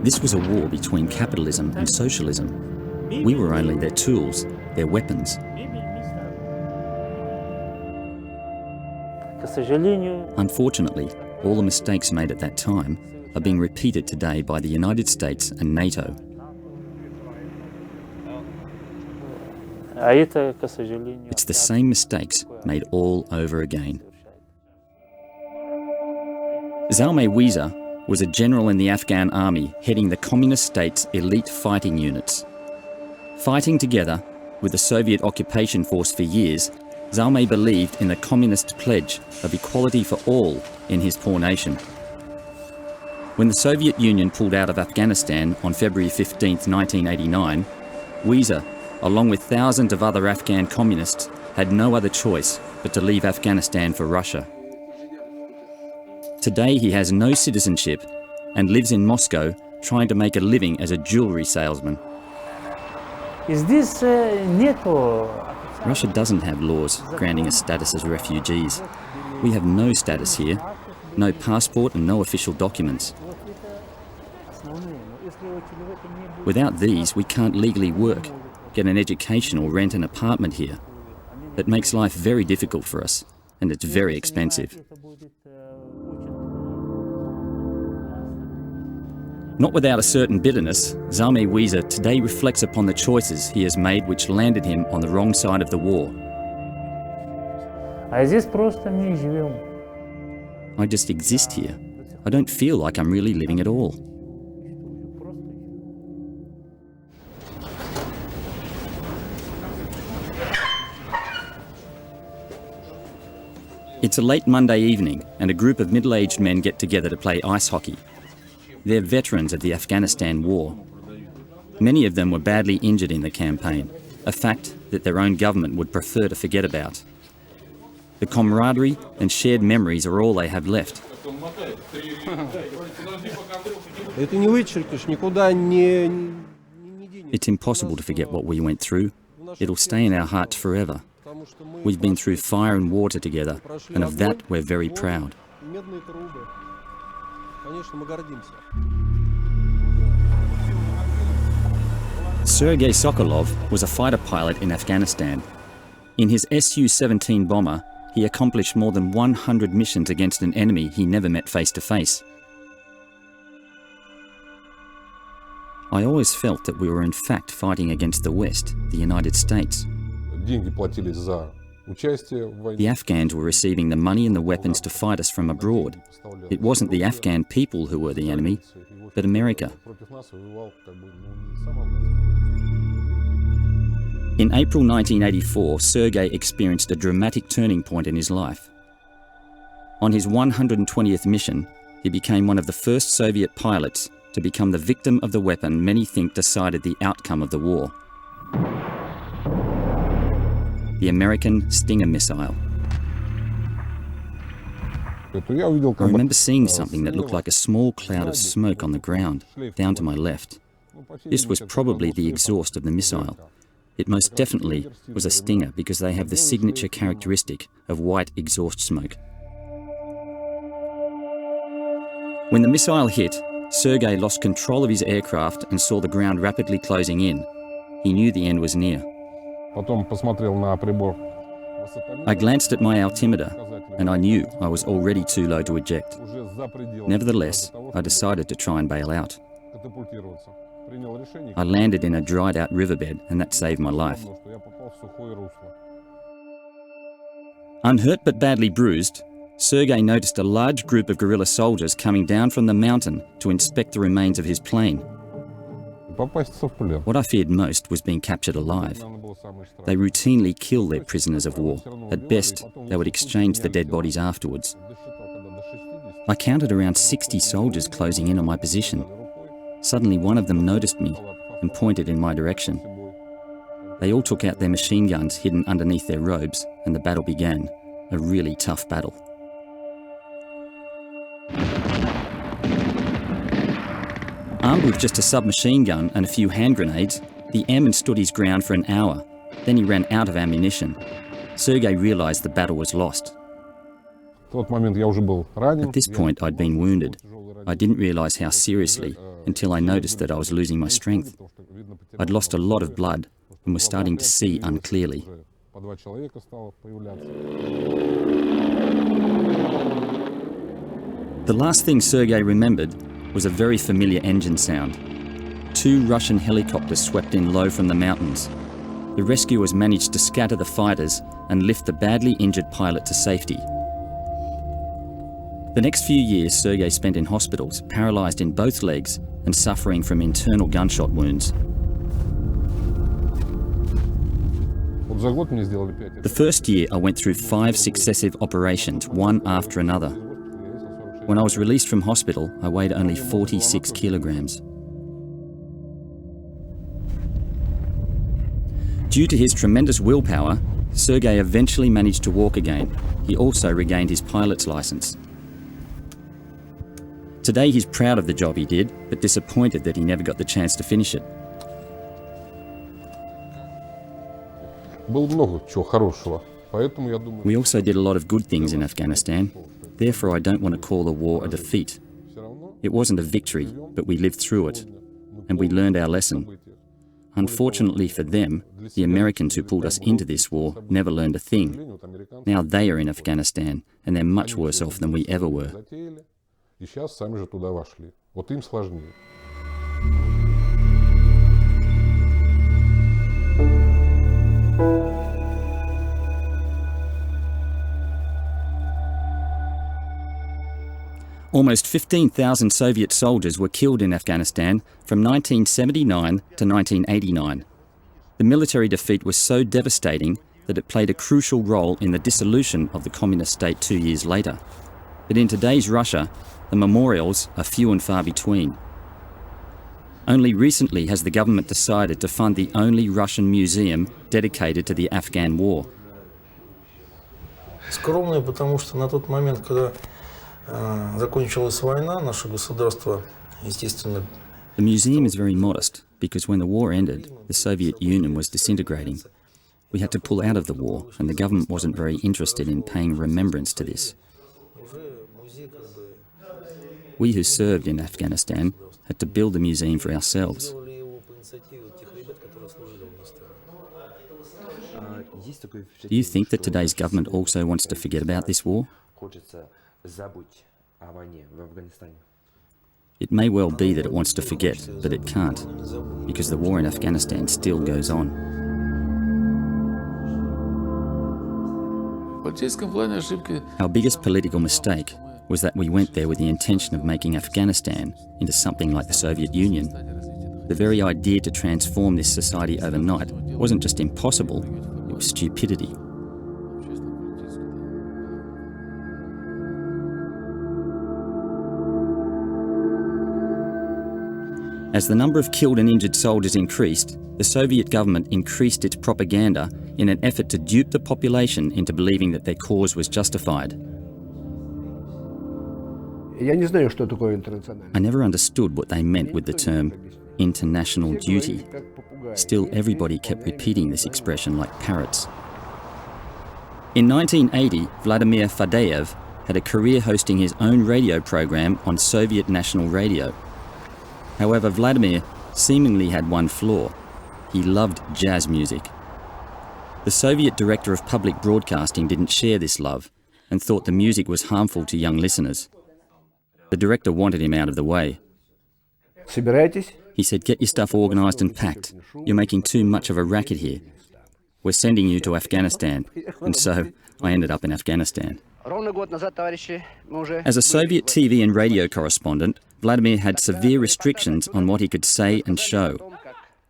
This was a war between capitalism and socialism. We were only their tools, their weapons. Unfortunately, all the mistakes made at that time are being repeated today by the United States and NATO. It's the same mistakes made all over again. Zalmay Weezer was a general in the Afghan army heading the communist state's elite fighting units. Fighting together with the Soviet occupation force for years, Zalmay believed in the communist pledge of equality for all in his poor nation. When the Soviet Union pulled out of Afghanistan on February 15, 1989, Weezer, along with thousands of other Afghan communists, had no other choice but to leave Afghanistan for Russia. Today he has no citizenship and lives in Moscow trying to make a living as a jewelry salesman. Is this NATO? Russia doesn't have laws granting us status as refugees. We have no status here, no passport and no official documents. Without these, we can't legally work, get an education or rent an apartment here. It makes life very difficult for us, and it's very expensive. Not without a certain bitterness, Zalmay Weezer today reflects upon the choices he has made which landed him on the wrong side of the war. I just exist here. I don't feel like I'm really living at all. It's a late Monday evening and a group of middle-aged men get together to play ice hockey. They're veterans of the Afghanistan war. Many of them were badly injured in the campaign, a fact that their own government would prefer to forget about. The camaraderie and shared memories are all they have left. It's impossible to forget what we went through. It'll stay in our hearts forever. We've been through fire and water together, and of that we're very proud. Serget Sokolov was a fighter pilot in Afghanistan. In his Su-17 bomber, he accomplished more than 100 missions against an enemy he never met face to face. I always felt that we were in fact fighting against the West, the United States. The Afghans were receiving the money and the weapons to fight us from abroad. It wasn't the Afghan people who were the enemy, but America. In April 1984, Sergey experienced a dramatic turning point in his life. On his 120th mission, he became one of the first Soviet pilots to become the victim of the weapon many think decided the outcome of the war. The American Stinger missile. I remember seeing something that looked like a small cloud of smoke on the ground, down to my left. This was probably the exhaust of the missile. It most definitely was a Stinger because they have the signature characteristic of white exhaust smoke. When the missile hit, Sergey lost control of his aircraft and saw the ground rapidly closing in. He knew the end was near. I glanced at my altimeter and I knew I was already too low to eject. Nevertheless, I decided to try and bail out. I landed in a dried out riverbed and that saved my life. Unhurt but badly bruised, Sergey noticed a large group of guerrilla soldiers coming down from the mountain to inspect the remains of his plane. What I feared most was being captured alive. They routinely kill their prisoners of war. At best, they would exchange the dead bodies afterwards. I counted around 60 soldiers closing in on my position. Suddenly one of them noticed me and pointed in my direction. They all took out their machine guns hidden underneath their robes, and the battle began, a really tough battle. Armed with just a submachine gun and a few hand grenades, the airman stood his ground for an hour. Then he ran out of ammunition. Sergey realised the battle was lost. At this point, I'd been wounded. I didn't realise how seriously until I noticed that I was losing my strength. I'd lost a lot of blood and was starting to see unclearly. The last thing Sergey remembered was a very familiar engine sound. 2 Russian helicopters swept in low from the mountains. The rescuers managed to scatter the fighters and lift the badly injured pilot to safety. The next few years Sergey spent in hospitals, paralysed in both legs and suffering from internal gunshot wounds. The first year I went through 5 successive operations, one after another. When I was released from hospital, I weighed only 46 kilograms. Due to his tremendous willpower, Sergey eventually managed to walk again. He also regained his pilot's license. Today he's proud of the job he did, but disappointed that he never got the chance to finish it. We also did a lot of good things in Afghanistan. Therefore, I don't want to call the war a defeat. It wasn't a victory, but we lived through it, and we learned our lesson. Unfortunately for them, the Americans who pulled us into this war never learned a thing. Now they are in Afghanistan, and they're much worse off than we ever were. Almost 15,000 Soviet soldiers were killed in Afghanistan from 1979 to 1989. The military defeat was so devastating that it played a crucial role in the dissolution of the communist state 2 years later. But in today's Russia, the memorials are few and far between. Only recently has the government decided to fund the only Russian museum dedicated to the Afghan war. Скромные, потому что на тот момент, когда закончилась война, наше государство, естественно. The museum is very modest because when the war ended, the Soviet Union was disintegrating. We had to pull out of the war, and the government wasn't very interested in paying remembrance to this. We who served in Afghanistan had to build the museum for ourselves. Do you think that today's government also wants to forget about this war? It may well be that it wants to forget, but it can't, because the war in Afghanistan still goes on. Our biggest political mistake was that we went there with the intention of making Afghanistan into something like the Soviet Union. The very idea to transform this society overnight wasn't just impossible, it was stupidity. As the number of killed and injured soldiers increased, the Soviet government increased its propaganda in an effort to dupe the population into believing that their cause was justified. I never understood what they meant with the term international duty. Still, everybody kept repeating this expression like parrots. In 1980, Vladimir Fadeyev had a career hosting his own radio program on Soviet national radio. However, Vladimir seemingly had one flaw. He loved jazz music. The Soviet director of public broadcasting didn't share this love and thought the music was harmful to young listeners. The director wanted him out of the way. He said, "Get your stuff organised and packed. You're making too much of a racket here. We're sending you to Afghanistan." And so I ended up in Afghanistan. As a Soviet TV and radio correspondent, Vladimir had severe restrictions on what he could say and show.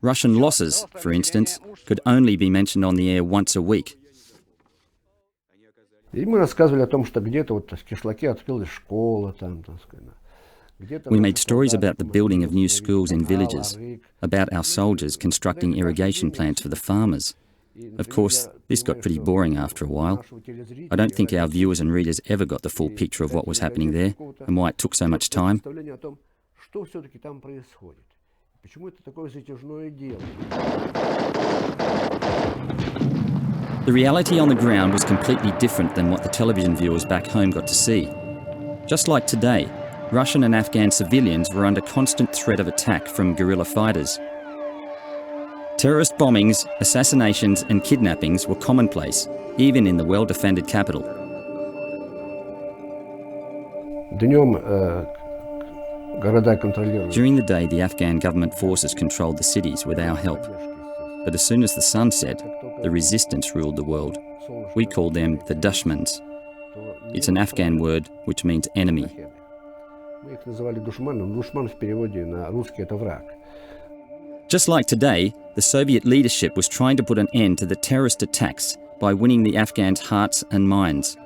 Russian losses, for instance, could only be mentioned on the air once a week. И мы рассказывали о том, что где-то вот в Кишлаке открылась школа, там, так сказать. We made stories about the building of new schools in villages, about our soldiers constructing irrigation plants for the farmers. Of course, this got pretty boring after a while. I don't think our viewers and readers ever got the full picture of what was happening there and why it took so much time. The reality on the ground was completely different than what the television viewers back home got to see. Just like today, Russian and Afghan civilians were under constant threat of attack from guerrilla fighters. Terrorist bombings, assassinations and kidnappings were commonplace, even in the well-defended capital. During the day, the Afghan government forces controlled the cities with our help. But as soon as the sun set, the resistance ruled the world. We called them the Dushmans. It's an Afghan word which means enemy. Just like today, the Soviet leadership was trying to put an end to the terrorist attacks by winning the Afghans' hearts and minds.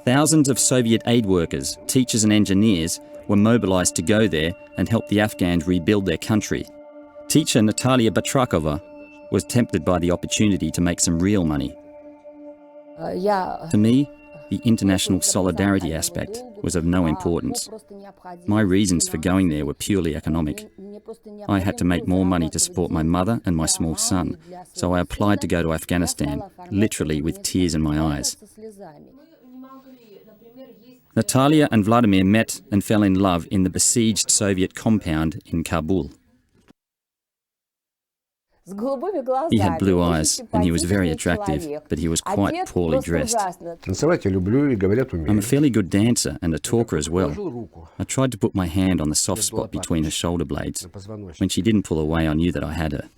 Thousands of Soviet aid workers, teachers and engineers were mobilized to go there and help the Afghans rebuild their country. Teacher Natalia Batrakova was tempted by the opportunity to make some real money. To me, the international solidarity aspect was of no importance. My reasons for going there were purely economic. I had to make more money to support my mother and my small son, so I applied to go to Afghanistan, literally with tears in my eyes. Natalia and Vladimir met and fell in love in the besieged Soviet compound in Kabul. He had blue eyes and he was very attractive, but he was quite poorly dressed. I'm a fairly good dancer and a talker as well. I tried to put my hand on the soft spot between her shoulder blades. When she didn't pull away, I knew that I had her.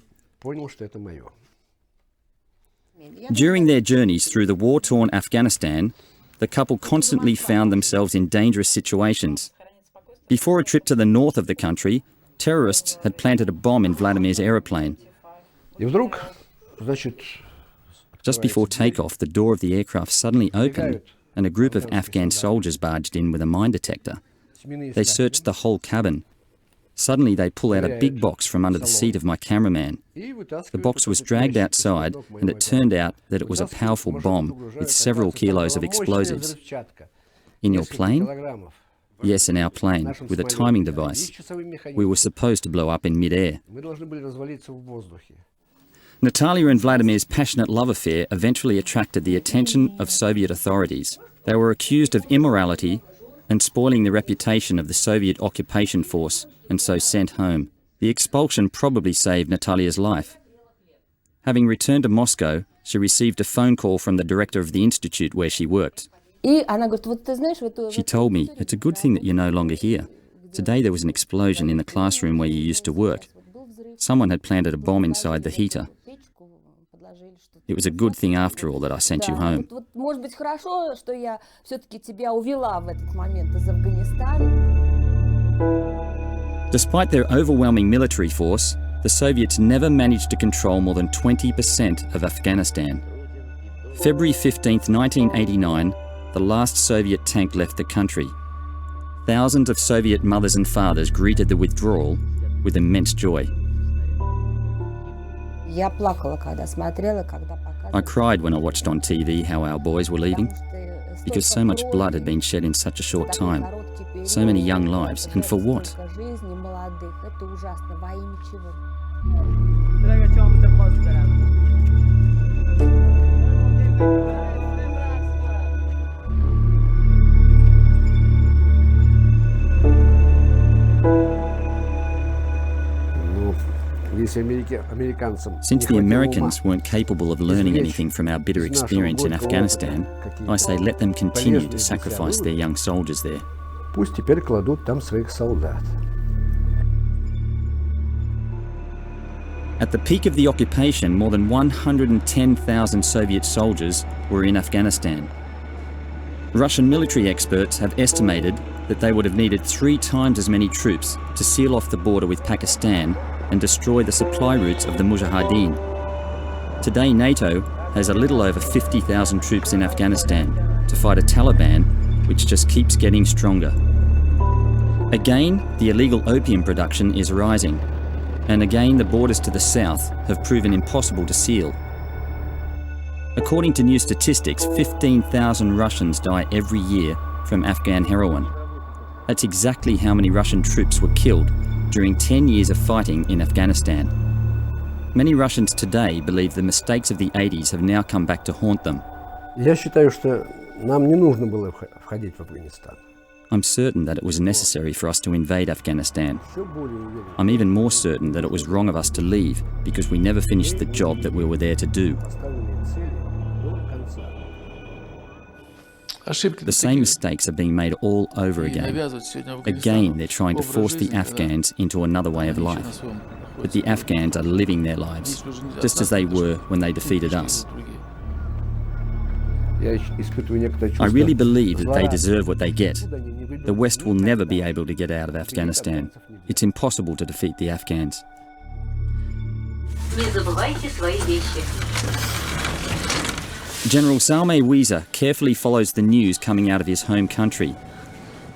During their journeys through the war-torn Afghanistan, the couple constantly found themselves in dangerous situations. Before a trip to the north of the country, terrorists had planted a bomb in Vladimir's aeroplane. Just before takeoff, the door of the aircraft suddenly opened and a group of Afghan soldiers barged in with a mine detector. They searched the whole cabin. Suddenly they pull out a big box from under the seat of my cameraman. The box was dragged outside and it turned out that it was a powerful bomb with several kilos of explosives. In your plane? Yes, in our plane, with a timing device. We were supposed to blow up in mid-air. Natalia and Vladimir's passionate love affair eventually attracted the attention of Soviet authorities. They were accused of immorality and spoiling the reputation of the Soviet occupation force, and so sent home. The expulsion probably saved Natalia's life. Having returned to Moscow, she received a phone call from the director of the institute where she worked. She told me, "It's a good thing that you're no longer here. Today there was an explosion in the classroom where you used to work. Someone had planted a bomb inside the heater. It was a good thing after all that I sent you home." Despite their overwhelming military force, the Soviets never managed to control more than 20% of Afghanistan. February 15, 1989, the last Soviet tank left the country. Thousands of Soviet mothers and fathers greeted the withdrawal with immense joy. I cried when I watched on TV how our boys were leaving, because so much blood had been shed in such a short time, so many young lives, and for what? Since the Americans weren't capable of learning anything from our bitter experience in Afghanistan, I say let them continue to sacrifice their young soldiers there. At the peak of the occupation, more than 110,000 Soviet soldiers were in Afghanistan. Russian military experts have estimated that they would have needed 3 times as many troops to seal off the border with Pakistan and destroy the supply routes of the Mujahedeen. Today, NATO has a little over 50,000 troops in Afghanistan. fight a Taliban which just keeps getting stronger. Again, the illegal opium production is rising, and again the borders to the south have proven impossible to seal. According to new statistics, 15,000 Russians die every year from Afghan heroin. That's exactly how many Russian troops were killed during 10 years of fighting in Afghanistan. Many Russians today believe the mistakes of the 80s have now come back to haunt them. Я считаю, что нам не нужно было входить в Афганистан. I'm certain that it was necessary for us to invade Afghanistan. Еще более уверен. I'm even more certain that it was wrong of us to leave because we never finished the job that we were there to do. Поставленные цели до конца. The same mistakes are being made all over again. Again, they're trying to force the Afghans into another way of life. But the Afghans are living their lives, just as they were when they defeated us. Я испытываю некоторое чувство. I really believe that they deserve what they get. The West will never be able to get out of Afghanistan. It's impossible to defeat the Afghans. Не забывайте свои вещи. General Salme Weezer carefully follows the news coming out of his home country.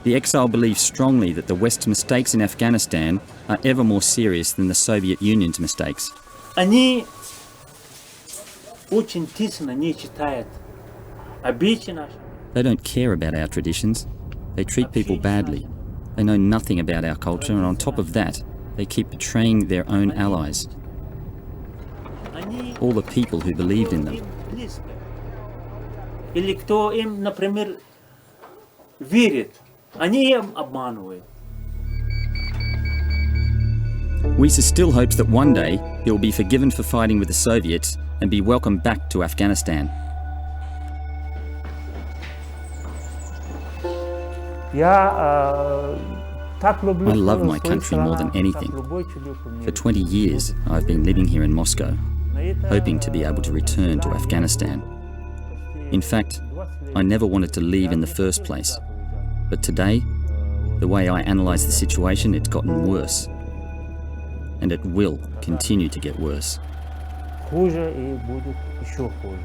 The exile believes strongly that the West's mistakes in Afghanistan are ever more serious than the Soviet Union's mistakes. Они очень тесно не читают обычаи наши. They don't care about our traditions. They treat people badly. They know nothing about our culture, and on top of that, they keep betraying their own allies, Они all the people who believed in them. им близко. Или кто им, например, верит, они им обманывают. Weezer still hopes that one day he will be forgiven for fighting with the Soviets and be welcomed back to Afghanistan. Я так люблю I love my свою country more than страну, anything. как любой человек в мире. For 20 years, I've been living here in Moscow, Но это hoping to be able to return to Afghanistan. In fact, I never wanted to leave in the first place. But today, the way I analyse the situation, it's gotten worse. And it will continue to get worse. хуже и будет еще хуже.